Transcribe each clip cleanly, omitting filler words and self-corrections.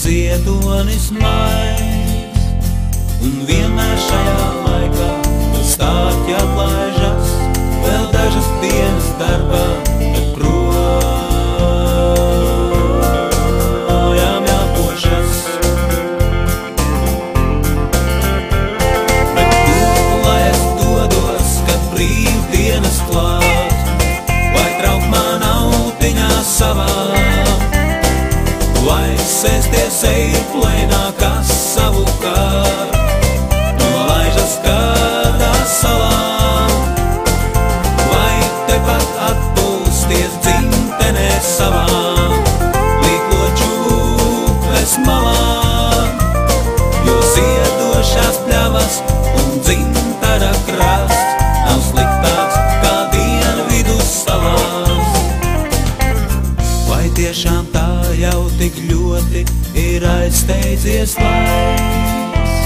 ziedonis maigs, un vienmēr šajā laikā tu stāķi atlaižas, vēl dažas dienas darbā, bet projām jāpošas. Bet kur, lai es dodos, kad brīvdienas klāt, vai traukt man autiņā savā, vai sēsties eirplēnā, kas savukārt nolaižas kādā salā, vai tepat atpūsties dzimtenē savā, līkloču upes malā, jo ziedošās pļavas un dzintara krasts nav sliktāks kā Dienvidu salās. Vai tiešām tā jau tik ļoti ir aizsteidzies laiks?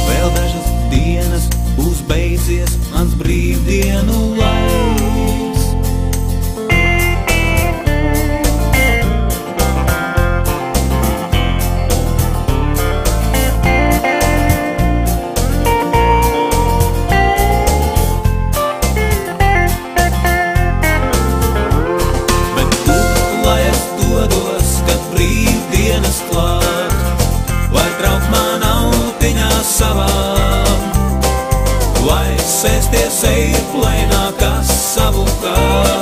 Vēl dažas dienas būs beidzies mans brīvdienu laiks. Brīvdienas klāt, vai traukt man autiņā savā, vai sēsties eirplēnā, kas savukārt